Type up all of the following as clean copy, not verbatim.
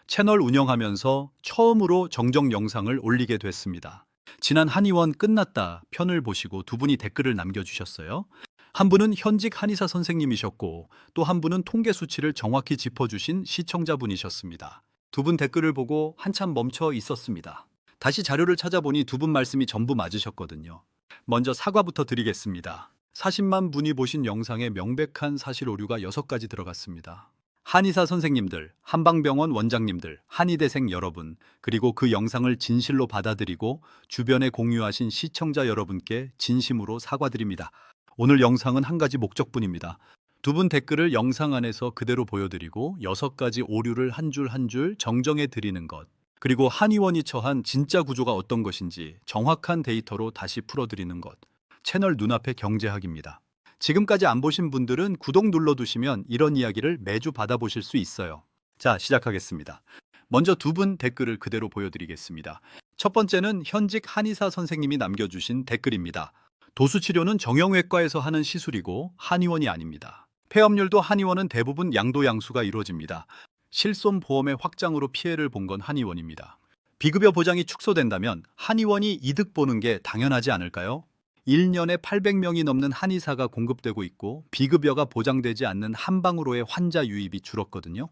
채널 운영하면서 처음으로 정정 영상을 올리게 됐습니다. 지난 한의원 끝났다 편을 보시고 두 분이 댓글을 남겨주셨어요. 한 분은 현직 한의사 선생님이셨고 또 한 분은 통계 수치를 정확히 짚어주신 시청자분이셨습니다. 두 분 댓글을 보고 한참 멈춰 있었습니다. 다시 자료를 찾아보니 두 분 말씀이 전부 맞으셨거든요. 먼저 사과부터 드리겠습니다. 40만 분이 보신 영상에 명백한 사실 오류가 6가지 들어갔습니다. 한의사 선생님들, 한방병원 원장님들, 한의대생 여러분, 그리고 그 영상을 진실로 받아들이고 주변에 공유하신 시청자 여러분께 진심으로 사과드립니다. 오늘 영상은 한 가지 목적뿐입니다. 두 분 댓글을 영상 안에서 그대로 보여드리고 6가지 오류를 한 줄 한 줄 정정해 드리는 것. 그리고 한의원이 처한 진짜 구조가 어떤 것인지 정확한 데이터로 다시 풀어드리는 것. 채널 눈앞의 경제학입니다. 지금까지 안 보신 분들은 구독 눌러두시면 이런 이야기를 매주 받아보실 수 있어요. 자, 시작하겠습니다. 먼저 두 분 댓글을 그대로 보여드리겠습니다. 첫 번째는 현직 한의사 선생님이 남겨주신 댓글입니다. 도수치료는 정형외과에서 하는 시술이고 한의원이 아닙니다. 폐업률도 한의원은 대부분 양도양수가 이루어집니다. 실손보험의 확장으로 피해를 본 건 한의원입니다. 비급여 보장이 축소된다면 한의원이 이득 보는 게 당연하지 않을까요? 1년에 800명이 넘는 한의사가 공급되고 있고 비급여가 보장되지 않는 한방으로의 환자 유입이 줄었거든요.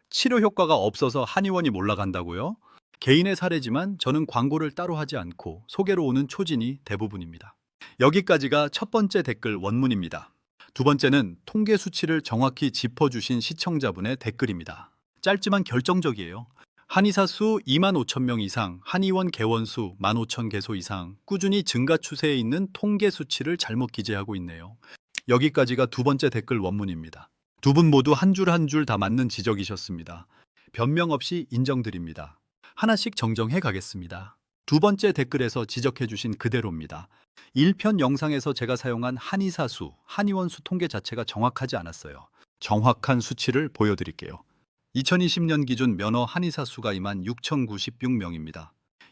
치료 효과가 없어서 한의원이 몰락한다고요? 개인의 사례지만 저는 광고를 따로 하지 않고 소개로 오는 초진이 대부분입니다. 여기까지가 첫 번째 댓글 원문입니다. 두 번째는 통계 수치를 정확히 짚어주신 시청자분의 댓글입니다. 짧지만 결정적이에요. 한의사 수 2만 5천 명 이상, 한의원 개원 수 15,000개소 이상 꾸준히 증가 추세에 있는 통계 수치를 잘못 기재하고 있네요. 여기까지가 두 번째 댓글 원문입니다. 두 분 모두 한 줄 한 줄 다 맞는 지적이셨습니다. 변명 없이 인정드립니다. 하나씩 정정해 가겠습니다. 두 번째 댓글에서 지적해 주신 그대로입니다. 1편 영상에서 제가 사용한 한의사 수, 한의원 수 통계 자체가 정확하지 않았어요. 정확한 수치를 보여드릴게요. 2020년 기준 면허 한의사 수가 26,096명입니다.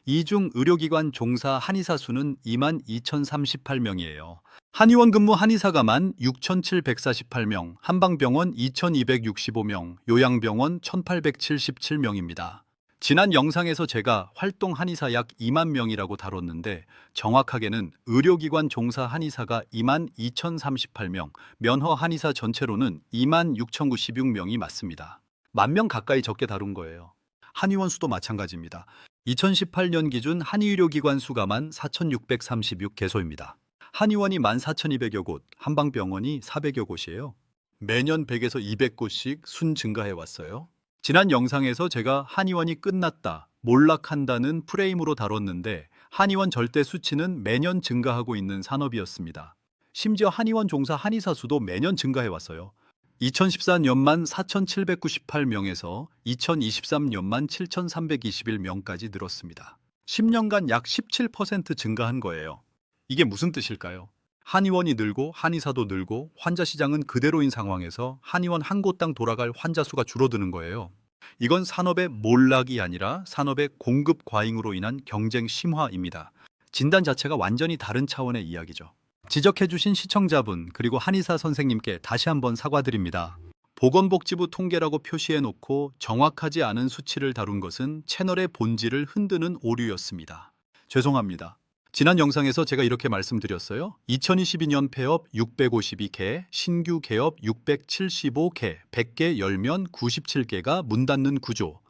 이 중 의료기관 종사 한의사 수는 22,038명이에요. 한의원 근무 한의사가 16,748명, 한방병원 2,265명, 요양병원 1,877명입니다. 지난 영상에서 제가 활동 한의사 약 2만 명이라고 다뤘는데 정확하게는 의료기관 종사 한의사가 22,038명, 면허 한의사 전체로는 26,096명이 맞습니다. 10,000명 가까이 적게 다룬 거예요. 한의원 수도 마찬가지입니다. 2018년 기준 한의의료기관 수가 14,636개소입니다. 한의원이 14,200여 곳, 한방병원이 400여 곳이에요. 매년 100에서 200곳씩 순 증가해 왔어요. 지난 영상에서 제가 한의원이 끝났다, 몰락한다는 프레임으로 다뤘는데 한의원 절대 수치는 매년 증가하고 있는 산업이었습니다. 심지어 한의원 종사 한의사 수도 매년 증가해 왔어요. 2014년만 4,798명에서 2023년만 7,321명까지 늘었습니다. 10년간 약 17% 증가한 거예요. 이게 무슨 뜻일까요? 한의원이 늘고 한의사도 늘고 환자 시장은 그대로인 상황에서 한의원 한 곳당 돌아갈 환자 수가 줄어드는 거예요. 이건 산업의 몰락이 아니라 산업의 공급 과잉으로 인한 경쟁 심화입니다. 진단 자체가 완전히 다른 차원의 이야기죠. 지적해주신 시청자분 그리고 한의사 선생님께 다시 한번 사과드립니다. 보건복지부 통계라고 표시해놓고 정확하지 않은 수치를 다룬 것은 채널의 본질을 흔드는 오류였습니다. 죄송합니다. 지난 영상에서 제가 이렇게 말씀드렸어요. 2022년 폐업 652개, 신규 개업 675개, 100개 열면 97개가 문 닫는 구조.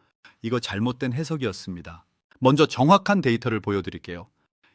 이거 잘못된 해석이었습니다. 먼저 정확한 데이터를 보여드릴게요.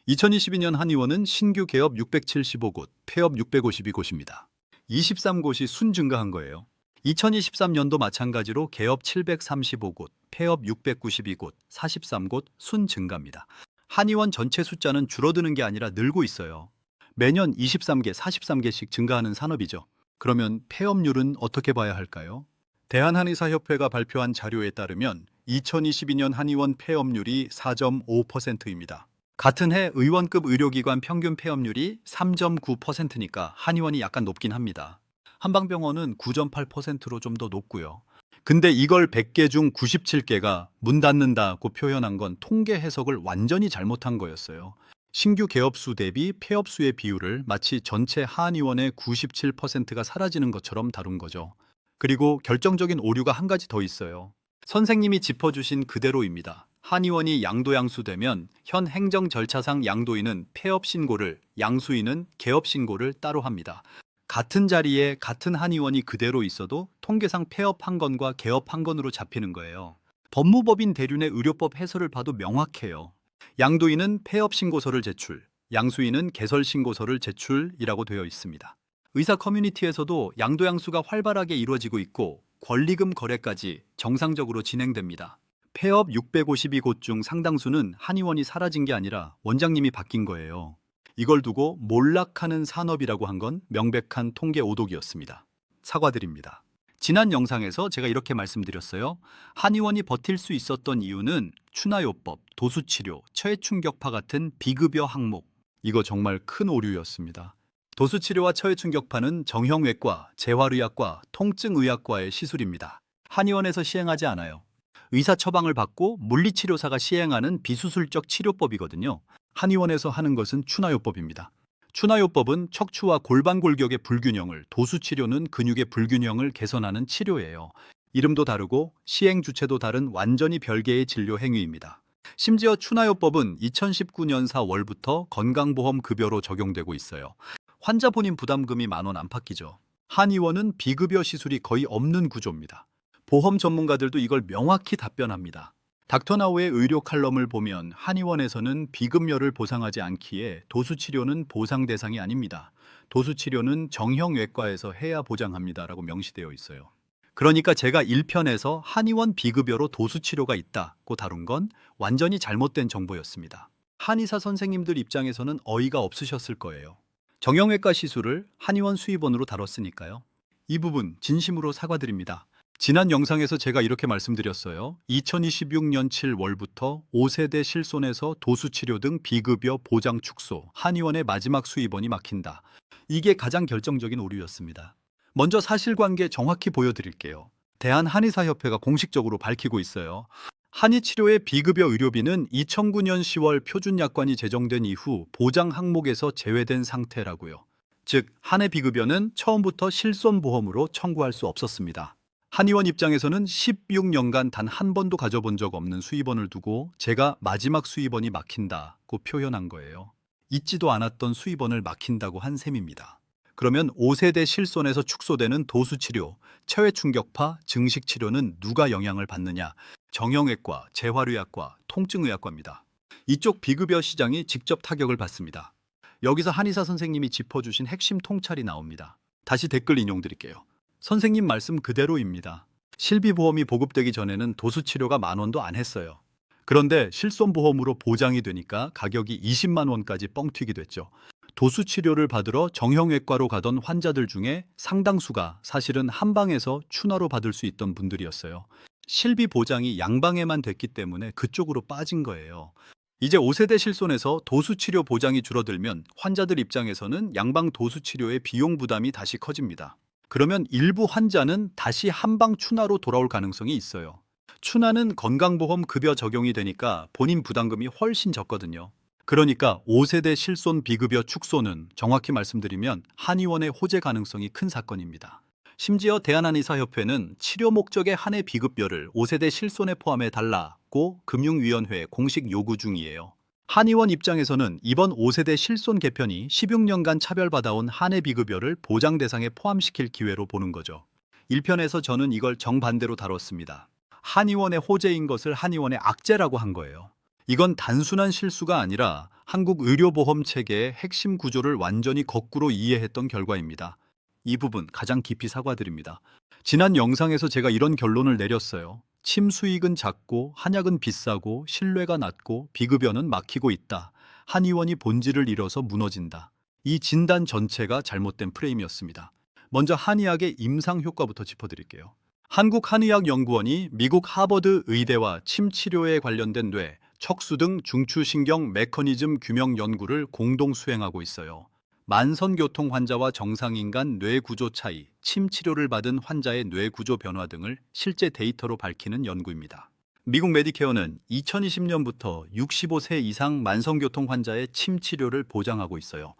2022년 한의원은 신규 개업 675곳, 폐업 652곳입니다. 23곳이 순 증가한 거예요. 2023년도 마찬가지로 개업 735곳, 폐업 692곳, 43곳 순 증가입니다. 한의원 전체 숫자는 줄어드는 게 아니라 늘고 있어요. 매년 23개, 43개씩 증가하는 산업이죠. 그러면 폐업률은 어떻게 봐야 할까요? 대한한의사협회가 발표한 자료에 따르면 2022년 한의원 폐업률이 4.5%입니다. 같은 해 의원급 의료기관 평균 폐업률이 3.9%니까 한의원이 약간 높긴 합니다. 한방병원은 9.8%로 좀 더 높고요. 근데 이걸 100개 중 97개가 문 닫는다고 표현한 건 통계 해석을 완전히 잘못한 거였어요. 신규 개업 수 대비 폐업 수의 비율을 마치 전체 한의원의 97%가 사라지는 것처럼 다룬 거죠. 그리고 결정적인 오류가 한 가지 더 있어요. 선생님이 짚어주신 그대로입니다. 한의원이 양도양수되면 현 행정 절차상 양도인은 폐업 신고를, 양수인은 개업 신고를 따로 합니다. 같은 자리에 같은 한의원이 그대로 있어도 통계상 폐업 한 건과 개업 한 건으로 잡히는 거예요. 법무법인 대륜의 의료법 해설을 봐도 명확해요. 양도인은 폐업 신고서를 제출, 양수인은 개설 신고서를 제출이라고 되어 있습니다. 의사 커뮤니티에서도 양도양수가 활발하게 이루어지고 있고 권리금 거래까지 정상적으로 진행됩니다. 폐업 652곳 중 상당수는 한의원이 사라진 게 아니라 원장님이 바뀐 거예요. 이걸 두고 몰락하는 산업이라고 한 건 명백한 통계 오독이었습니다. 사과드립니다. 지난 영상에서 제가 이렇게 말씀드렸어요. 한의원이 버틸 수 있었던 이유는 추나요법, 도수치료, 처해충격파 같은 비급여 항목. 이거 정말 큰 오류였습니다. 도수치료와 처해충격파는 정형외과, 재활의학과, 통증의학과의 시술입니다. 한의원에서 시행하지 않아요. 의사 처방을 받고 물리치료사가 시행하는 비수술적 치료법이거든요. 한의원에서 하는 것은 추나요법입니다. 추나요법은 척추와 골반 골격의 불균형을, 도수치료는 근육의 불균형을 개선하는 치료예요. 이름도 다르고 시행 주체도 다른 완전히 별개의 진료 행위입니다. 심지어 추나요법은 2019년 4월부터 건강보험급여로 적용되고 있어요. 환자 본인 부담금이 10,000원 안팎이죠. 한의원은 비급여 시술이 거의 없는 구조입니다. 보험 전문가들도 이걸 명확히 답변합니다. 닥터나우의 의료 칼럼을 보면 한의원에서는 비급여를 보상하지 않기에 도수치료는 보상 대상이 아닙니다. 도수치료는 정형외과에서 해야 보장합니다라고 명시되어 있어요. 그러니까 제가 1편에서 한의원 비급여로 도수치료가 있다고 다룬 건 완전히 잘못된 정보였습니다. 한의사 선생님들 입장에서는 어이가 없으셨을 거예요. 정형외과 시술을 한의원 수입원으로 다뤘으니까요. 이 부분 진심으로 사과드립니다. 지난 영상에서 제가 이렇게 말씀드렸어요. 2026년 7월부터 5세대 실손에서 도수치료 등 비급여 보장 축소, 한의원의 마지막 수입원이 막힌다. 이게 가장 결정적인 오류였습니다. 먼저 사실관계 정확히 보여드릴게요. 대한한의사협회가 공식적으로 밝히고 있어요. 한의치료의 비급여 의료비는 2009년 10월 표준약관이 제정된 이후 보장 항목에서 제외된 상태라고요. 즉, 한해 비급여는 처음부터 실손보험으로 청구할 수 없었습니다. 한의원 입장에서는 16년간 단 한 번도 가져본 적 없는 수입원을 두고 제가 마지막 수입원이 막힌다고 표현한 거예요. 있지도 않았던 수입원을 막힌다고 한 셈입니다. 그러면 5세대 실손에서 축소되는 도수치료, 처해충격파, 증식치료는 누가 영향을 받느냐? 정형외과, 재활의학과, 통증의학과입니다. 이쪽 비급여 시장이 직접 타격을 받습니다. 여기서 한의사 선생님이 짚어주신 핵심 통찰이 나옵니다. 다시 댓글 인용드릴게요. 선생님 말씀 그대로입니다. 실비보험이 보급되기 전에는 도수치료가 10,000원도 안 했어요. 그런데 실손보험으로 보장이 되니까 가격이 20만 원까지 뻥튀기 됐죠. 도수치료를 받으러 정형외과로 가던 환자들 중에 상당수가 사실은 한방에서 추나로 받을 수 있던 분들이었어요. 실비 보장이 양방에만 됐기 때문에 그쪽으로 빠진 거예요. 이제 5세대 실손에서 도수치료 보장이 줄어들면 환자들 입장에서는 양방 도수치료의 비용 부담이 다시 커집니다. 그러면 일부 환자는 다시 한방 추나로 돌아올 가능성이 있어요. 추나는 건강보험 급여 적용이 되니까 본인 부담금이 훨씬 적거든요. 그러니까 5세대 실손 비급여 축소는 정확히 말씀드리면 한의원의 호재 가능성이 큰 사건입니다. 심지어 대한한의사협회는 치료 목적의 한해 비급여를 5세대 실손에 포함해 달라고 금융위원회에 공식 요구 중이에요. 한의원 입장에서는 이번 5세대 실손 개편이 16년간 차별받아온 한해 비급여를 보장 대상에 포함시킬 기회로 보는 거죠. 1편에서 저는 이걸 정반대로 다뤘습니다. 한의원의 호재인 것을 한의원의 악재라고 한 거예요. 이건 단순한 실수가 아니라 한국 의료보험 체계의 핵심 구조를 완전히 거꾸로 이해했던 결과입니다. 이 부분 가장 깊이 사과드립니다. 지난 영상에서 제가 이런 결론을 내렸어요. 침 수익은 작고 한약은 비싸고 신뢰가 낮고 비급여는 막히고 있다. 한의원이 본질을 잃어서 무너진다. 이 진단 전체가 잘못된 프레임이었습니다. 먼저 한의학의 임상 효과부터 짚어드릴게요. 한국한의학연구원이 미국 하버드 의대와 침 치료에 관련된 뇌, 척수 등 중추신경 메커니즘 규명 연구를 공동 수행하고 있어요. 만성교통 환자와 정상인 간 뇌구조 차이, 침 치료를 받은 환자의 뇌구조 변화 등을 실제 데이터로 밝히는 연구입니다. 미국 메디케어는 2020년부터 65세 이상 만성교통 환자의 침 치료를 보장하고 있어요.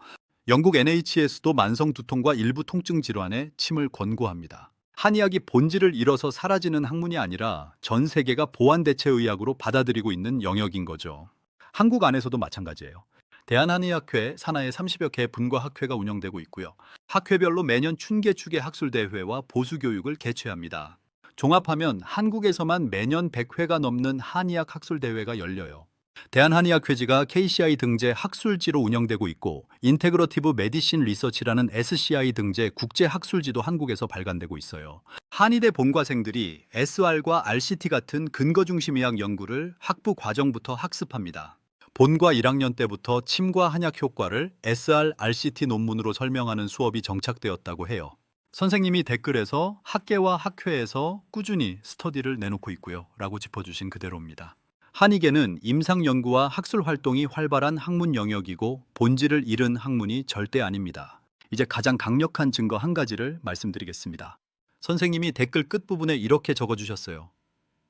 영국 NHS도 만성 두통과 일부 통증 질환에 침을 권고합니다. 한의학이 본질을 잃어서 사라지는 학문이 아니라 전 세계가 보완대체의학으로 받아들이고 있는 영역인 거죠. 한국 안에서도 마찬가지예요. 대한한의학회 산하에 30여 개의 분과 학회가 운영되고 있고요. 학회별로 매년 춘계축의 학술대회와 보수교육을 개최합니다. 종합하면 한국에서만 매년 100회가 넘는 한의학 학술대회가 열려요. 대한한의학회지가 KCI 등재 학술지로 운영되고 있고 인테그러티브 메디신 리서치라는 SCI 등재 국제학술지도 한국에서 발간되고 있어요. 한의대 본과생들이 SR과 RCT 같은 근거 중심 의학 연구를 학부 과정부터 학습합니다. 본과 1학년 때부터 침과 한약 효과를 SR, RCT 논문으로 설명하는 수업이 정착되었다고 해요. 선생님이 댓글에서 학계와 학회에서 꾸준히 스터디를 내놓고 있고요 라고 짚어주신 그대로입니다. 한의계는 임상 연구와 학술 활동이 활발한 학문 영역이고 본질을 잃은 학문이 절대 아닙니다. 이제 가장 강력한 증거 한 가지를 말씀드리겠습니다. 선생님이 댓글 끝부분에 이렇게 적어주셨어요.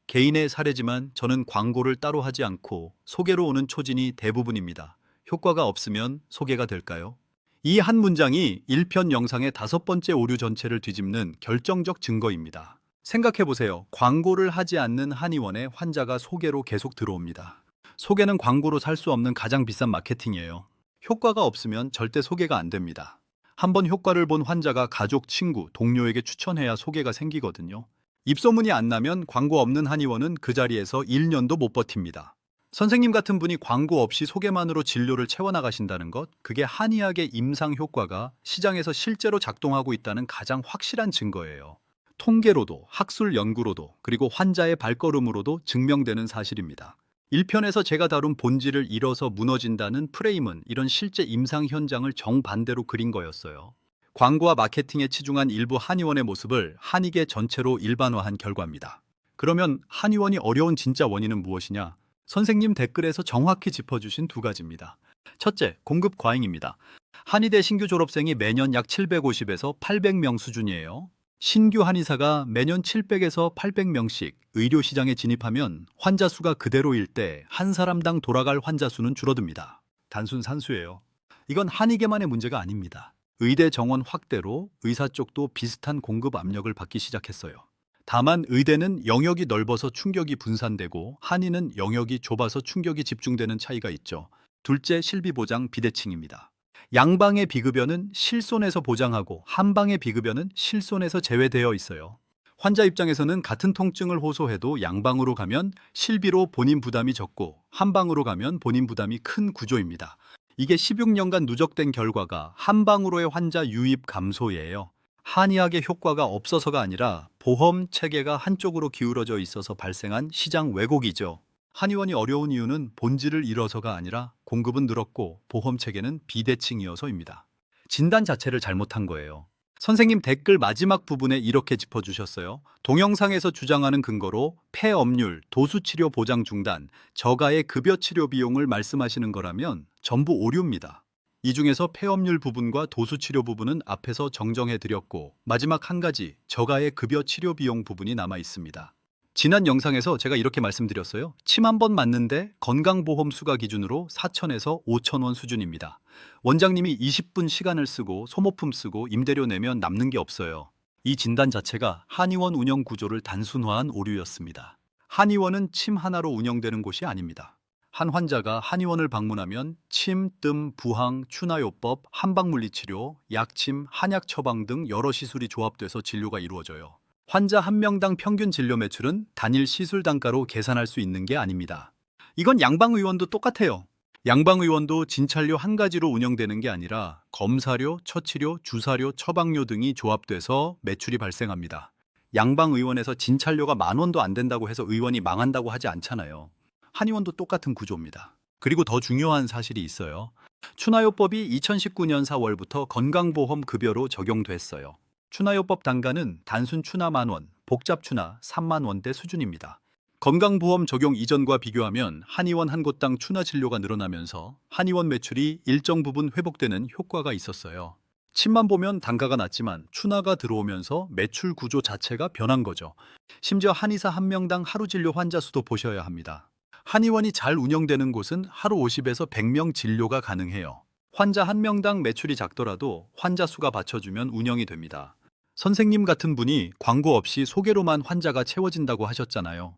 개인의 사례지만 저는 광고를 따로 하지 않고 소개로 오는 초진이 대부분입니다. 효과가 없으면 소개가 될까요? 이 한 문장이 1편 영상의 5번째 오류 전체를 뒤집는 결정적 증거입니다. 생각해보세요. 광고를 하지 않는 한의원에 환자가 소개로 계속 들어옵니다. 소개는 광고로 살 수 없는 가장 비싼 마케팅이에요. 효과가 없으면 절대 소개가 안 됩니다. 한번 효과를 본 환자가 가족, 친구, 동료에게 추천해야 소개가 생기거든요. 입소문이 안 나면 광고 없는 한의원은 그 자리에서 1년도 못 버팁니다. 선생님 같은 분이 광고 없이 소개만으로 진료를 채워나가신다는 것, 그게 한의학의 임상 효과가 시장에서 실제로 작동하고 있다는 가장 확실한 증거예요. 통계로도, 학술 연구로도, 그리고 환자의 발걸음으로도 증명되는 사실입니다. 1편에서 제가 다룬 본질을 잃어서 무너진다는 프레임은 이런 실제 임상 현장을 정반대로 그린 거였어요. 광고와 마케팅에 치중한 일부 한의원의 모습을 한의계 전체로 일반화한 결과입니다. 그러면 한의원이 어려운 진짜 원인은 무엇이냐? 선생님 댓글에서 정확히 짚어주신 두 가지입니다. 첫째, 공급 과잉입니다. 한의대 신규 졸업생이 매년 약 750에서 800명 수준이에요. 신규 한의사가 매년 700에서 800명씩 의료시장에 진입하면 환자 수가 그대로일 때 한 사람당 돌아갈 환자 수는 줄어듭니다. 단순 산수예요. 이건 한의계만의 문제가 아닙니다. 의대 정원 확대로 의사 쪽도 비슷한 공급 압력을 받기 시작했어요. 다만 의대는 영역이 넓어서 충격이 분산되고 한의는 영역이 좁아서 충격이 집중되는 차이가 있죠. 둘째, 실비보장 비대칭입니다. 양방의 비급여는 실손에서 보장하고 한방의 비급여는 실손에서 제외되어 있어요. 환자 입장에서는 같은 통증을 호소해도 양방으로 가면 실비로 본인 부담이 적고 한방으로 가면 본인 부담이 큰 구조입니다. 이게 16년간 누적된 결과가 한방으로의 환자 유입 감소예요. 한의학의 효과가 없어서가 아니라 보험 체계가 한쪽으로 기울어져 있어서 발생한 시장 왜곡이죠. 한의원이 어려운 이유는 본질을 잃어서가 아니라 공급은 늘었고 보험 체계는 비대칭이어서입니다. 진단 자체를 잘못한 거예요. 선생님 댓글 마지막 부분에 이렇게 짚어주셨어요. 동영상에서 주장하는 근거로 폐업률, 도수치료 보장 중단, 저가의 급여치료 비용을 말씀하시는 거라면 전부 오류입니다. 이 중에서 폐업률 부분과 도수치료 부분은 앞에서 정정해 드렸고 마지막 한 가지 저가의 급여치료 비용 부분이 남아 있습니다. 지난 영상에서 제가 이렇게 말씀드렸어요. 침 한 번 맞는데 건강보험 수가 기준으로 4,000에서 5,000원 수준입니다. 원장님이 20분 시간을 쓰고 소모품 쓰고 임대료 내면 남는 게 없어요. 이 진단 자체가 한의원 운영 구조를 단순화한 오류였습니다. 한의원은 침 하나로 운영되는 곳이 아닙니다. 한 환자가 한의원을 방문하면 침, 뜸, 부항, 추나요법, 한방물리치료, 약침, 한약 처방 등 여러 시술이 조합돼서 진료가 이루어져요. 환자 한 명당 평균 진료 매출은 단일 시술 단가로 계산할 수 있는 게 아닙니다. 이건 양방의원도 똑같아요. 양방의원도 진찰료 한 가지로 운영되는 게 아니라 검사료, 처치료, 주사료, 처방료 등이 조합돼서 매출이 발생합니다. 양방의원에서 진찰료가 10,000원도 안 된다고 해서 의원이 망한다고 하지 않잖아요. 한의원도 똑같은 구조입니다. 그리고 더 중요한 사실이 있어요. 추나요법이 2019년 4월부터 건강보험 급여로 적용됐어요. 추나요법 단가는 단순 추나 10,000원, 복잡 추나 30,000원대 수준입니다. 건강보험 적용 이전과 비교하면 한의원 한 곳당 추나 진료가 늘어나면서 한의원 매출이 일정 부분 회복되는 효과가 있었어요. 침만 보면 단가가 낮지만 추나가 들어오면서 매출 구조 자체가 변한 거죠. 심지어 한의사 한 명당 하루 진료 환자 수도 보셔야 합니다. 한의원이 잘 운영되는 곳은 하루 50에서 100명 진료가 가능해요. 환자 한 명당 매출이 작더라도 환자 수가 받쳐주면 운영이 됩니다. 선생님 같은 분이 광고 없이 소개로만 환자가 채워진다고 하셨잖아요.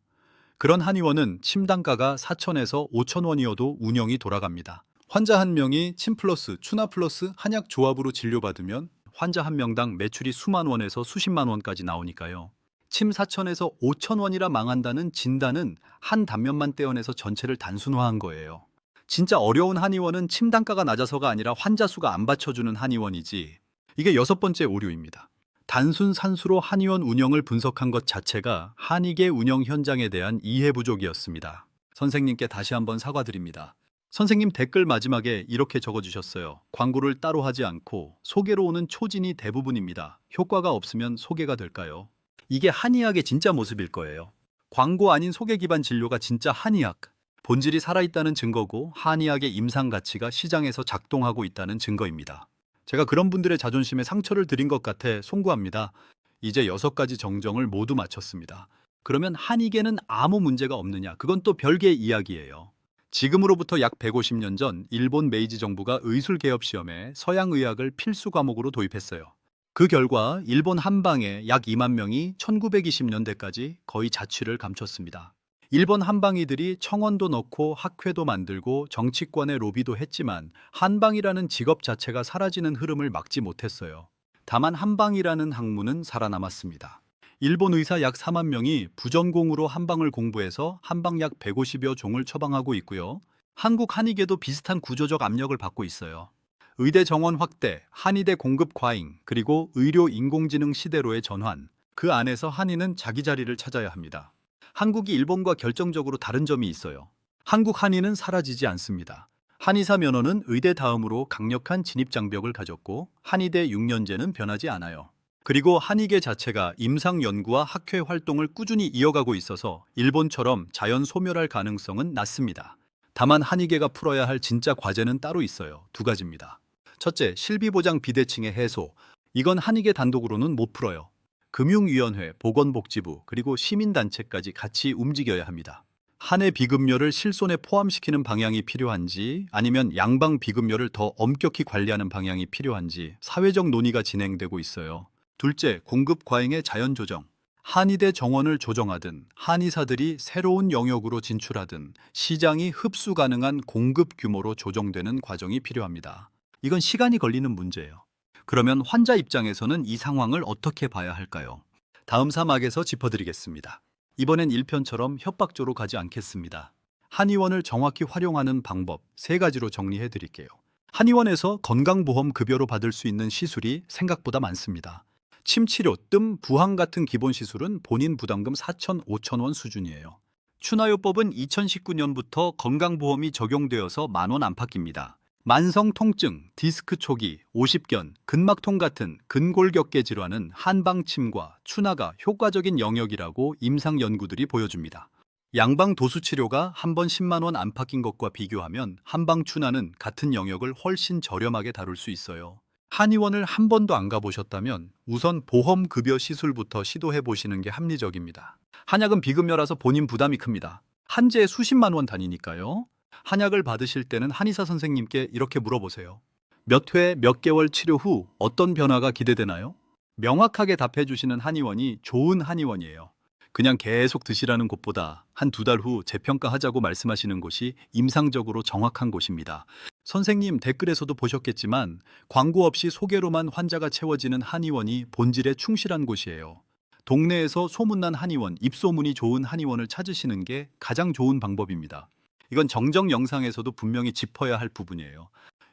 그런 한의원은 침 단가가 4천에서 5천 원이어도 운영이 돌아갑니다. 환자 한 명이 침 플러스 추나 플러스 한약 조합으로 진료받으면 환자 한 명당 매출이 수만 원에서 수십만 원까지 나오니까요. 침 4천에서 5천 원이라 망한다는 진단은 한 단면만 떼어내서 전체를 단순화한 거예요. 진짜 어려운 한의원은 침 단가가 낮아서가 아니라 환자 수가 안 받쳐주는 한의원이지. 이게 여섯 번째 오류입니다. 단순 산수로 한의원 운영을 분석한 것 자체가 한의계 운영 현장에 대한 이해 부족이었습니다. 선생님께 다시 한번 사과드립니다. 선생님 댓글 마지막에 이렇게 적어주셨어요. 광고를 따로 하지 않고 소개로 오는 초진이 대부분입니다. 효과가 없으면 소개가 될까요? 이게 한의학의 진짜 모습일 거예요. 광고 아닌 소개 기반 진료가 진짜 한의학. 본질이 살아있다는 증거고 한의학의 임상 가치가 시장에서 작동하고 있다는 증거입니다. 제가 그런 분들의 자존심에 상처를 드린 것 같아 송구합니다. 이제 6가지 정정을 모두 마쳤습니다. 그러면 한의계는 아무 문제가 없느냐? 그건 또 별개의 이야기예요. 지금으로부터 약 150년 전 일본 메이지 정부가 의술개업 시험에 서양의학을 필수 과목으로 도입했어요. 그 결과 일본 한방에 약 2만 명이 1920년대까지 거의 자취를 감췄습니다. 일본 한방이들이 청원도 넣고 학회도 만들고 정치권에 로비도 했지만 한방이라는 직업 자체가 사라지는 흐름을 막지 못했어요. 다만 한방이라는 학문은 살아남았습니다. 일본 의사 약 4만 명이 부전공으로 한방을 공부해서 한방 약 150여 종을 처방하고 있고요. 한국 한의계도 비슷한 구조적 압력을 받고 있어요. 의대 정원 확대, 한의대 공급 과잉, 그리고 의료 인공지능 시대로의 전환. 그 안에서 한의는 자기 자리를 찾아야 합니다. 한국이 일본과 결정적으로 다른 점이 있어요. 한국 한의는 사라지지 않습니다. 한의사 면허는 의대 다음으로 강력한 진입 장벽을 가졌고 한의대 6년제는 변하지 않아요. 그리고 한의계 자체가 임상 연구와 학회 활동을 꾸준히 이어가고 있어서 일본처럼 자연 소멸할 가능성은 낮습니다. 다만 한의계가 풀어야 할 진짜 과제는 따로 있어요. 2가지입니다. 첫째, 실비보장 비대칭의 해소. 이건 한의계 단독으로는 못 풀어요. 금융위원회, 보건복지부, 그리고 시민단체까지 같이 움직여야 합니다. 한해 비급여를 실손에 포함시키는 방향이 필요한지 아니면 양방 비급여를 더 엄격히 관리하는 방향이 필요한지 사회적 논의가 진행되고 있어요. 둘째, 공급 과잉의 자연 조정. 한의대 정원을 조정하든 한의사들이 새로운 영역으로 진출하든 시장이 흡수 가능한 공급 규모로 조정되는 과정이 필요합니다. 이건 시간이 걸리는 문제예요. 그러면 환자 입장에서는 이 상황을 어떻게 봐야 할까요? 다음 사막에서 짚어드리겠습니다. 이번엔 1편처럼 협박조로 가지 않겠습니다. 한의원을 정확히 활용하는 방법 3가지로 정리해 드릴게요. 한의원에서 건강보험 급여로 받을 수 있는 시술이 생각보다 많습니다. 침치료, 뜸, 부항 같은 기본 시술은 본인 부담금 4천, 5천 원 수준이에요. 추나요법은 2019년부터 건강보험이 적용되어서 10,000원 안팎입니다. 만성 통증, 디스크 초기, 오십견, 근막통 같은 근골격계 질환은 한방침과 추나가 효과적인 영역이라고 임상 연구들이 보여줍니다. 양방 도수 치료가 한 번 10만 원 안팎인 것과 비교하면 한방 추나는 같은 영역을 훨씬 저렴하게 다룰 수 있어요. 한의원을 한 번도 안 가보셨다면 우선 보험급여 시술부터 시도해 보시는 게 합리적입니다. 한약은 비급여라서 본인 부담이 큽니다. 한 재에 수십만 원 단위니까요. 한약을 받으실 때는 한의사 선생님께 이렇게 물어보세요. 몇 회, 몇 개월 치료 후 어떤 변화가 기대되나요? 명확하게 답해 주시는 한의원이 좋은 한의원이에요. 그냥 계속 드시라는 곳보다 한 2달 후 재평가하자고 말씀하시는 곳이 임상적으로 정확한 곳입니다. 선생님 댓글에서도 보셨겠지만 광고 없이 소개로만 환자가 채워지는 한의원이 본질에 충실한 곳이에요. 동네에서 소문난 한의원, 입소문이 좋은 한의원을 찾으시는 게 가장 좋은 방법입니다. 이건 정정 영상에서도 분명히 짚어야 할 부분이에요.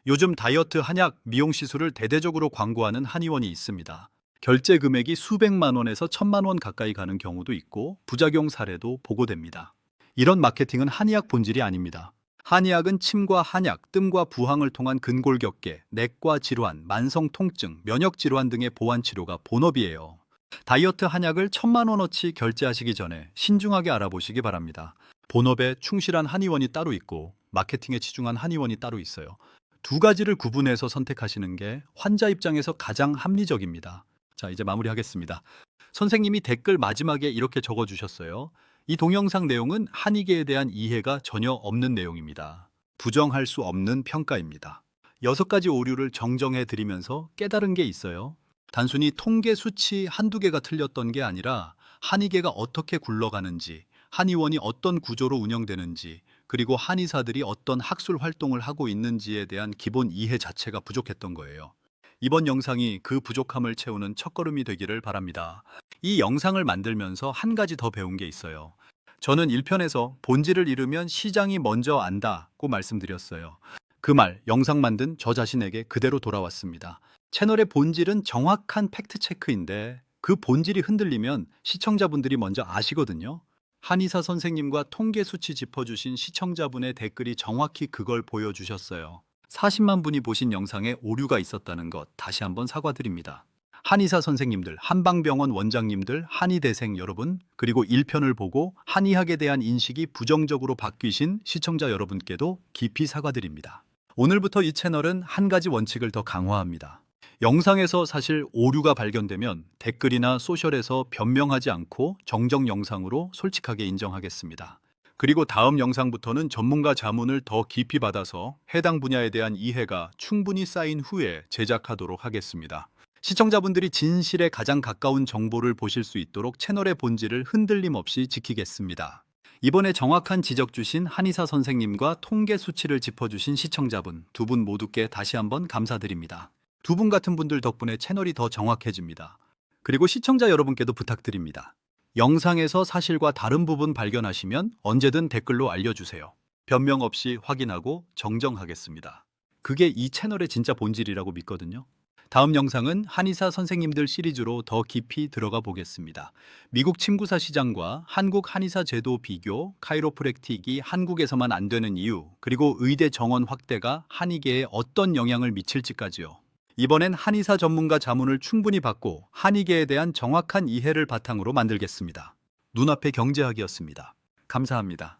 요즘 다이어트, 한약, 미용 시술을 대대적으로 광고하는 한의원이 있습니다. 결제 금액이 수백만 원에서 1,000만 원 가까이 가는 경우도 있고 부작용 사례도 보고됩니다. 이런 마케팅은 한의학 본질이 아닙니다. 한의학은 침과 한약, 뜸과 부항을 통한 근골격계, 내과 질환, 만성 통증, 면역 질환 등의 보완 치료가 본업이에요. 다이어트 한약을 1,000만 원어치 결제하시기 전에 신중하게 알아보시기 바랍니다. 본업에 충실한 한의원이 따로 있고 마케팅에 치중한 한의원이 따로 있어요. 2가지를 구분해서 선택하시는 게 환자 입장에서 가장 합리적입니다. 자, 이제 마무리하겠습니다. 선생님이 댓글 마지막에 이렇게 적어주셨어요. 이 동영상 내용은 한의계에 대한 이해가 전혀 없는 내용입니다. 부정할 수 없는 평가입니다. 6가지 오류를 정정해 드리면서 깨달은 게 있어요. 단순히 통계 수치 한두 개가 틀렸던 게 아니라 한의계가 어떻게 굴러가는지, 한의원이 어떤 구조로 운영되는지, 그리고 한의사들이 어떤 학술 활동을 하고 있는지에 대한 기본 이해 자체가 부족했던 거예요. 이번 영상이 그 부족함을 채우는 첫걸음이 되기를 바랍니다. 이 영상을 만들면서 한 가지 더 배운 게 있어요. 저는 1편에서 본질을 잃으면 시장이 먼저 안다고 말씀드렸어요. 그 말, 영상 만든 저 자신에게 그대로 돌아왔습니다. 채널의 본질은 정확한 팩트체크인데 그 본질이 흔들리면 시청자분들이 먼저 아시거든요. 한의사 선생님과 통계 수치 짚어주신 시청자분의 댓글이 정확히 그걸 보여주셨어요. 40만 분이 보신 영상에 오류가 있었다는 것 다시 한번 사과드립니다. 한의사 선생님들, 한방병원 원장님들, 한의대생 여러분, 그리고 1편을 보고 한의학에 대한 인식이 부정적으로 바뀌신 시청자 여러분께도 깊이 사과드립니다. 오늘부터 이 채널은 한 가지 원칙을 더 강화합니다. 영상에서 사실 오류가 발견되면 댓글이나 소셜에서 변명하지 않고 정정 영상으로 솔직하게 인정하겠습니다. 그리고 다음 영상부터는 전문가 자문을 더 깊이 받아서 해당 분야에 대한 이해가 충분히 쌓인 후에 제작하도록 하겠습니다. 시청자분들이 진실에 가장 가까운 정보를 보실 수 있도록 채널의 본질을 흔들림 없이 지키겠습니다. 이번에 정확한 지적 주신 한의사 선생님과 통계 수치를 짚어주신 시청자분 두 분 모두께 다시 한번 감사드립니다. 두 분 같은 분들 덕분에 채널이 더 정확해집니다. 그리고 시청자 여러분께도 부탁드립니다. 영상에서 사실과 다른 부분 발견하시면 언제든 댓글로 알려주세요. 변명 없이 확인하고 정정하겠습니다. 그게 이 채널의 진짜 본질이라고 믿거든요. 다음 영상은 한의사 선생님들 시리즈로 더 깊이 들어가 보겠습니다. 미국 침구사 시장과 한국 한의사 제도 비교, 카이로프랙틱이 한국에서만 안 되는 이유, 그리고 의대 정원 확대가 한의계에 어떤 영향을 미칠지까지요. 이번엔 한의사 전문가 자문을 충분히 받고 한의계에 대한 정확한 이해를 바탕으로 만들겠습니다. 눈앞의 경제학이었습니다. 감사합니다.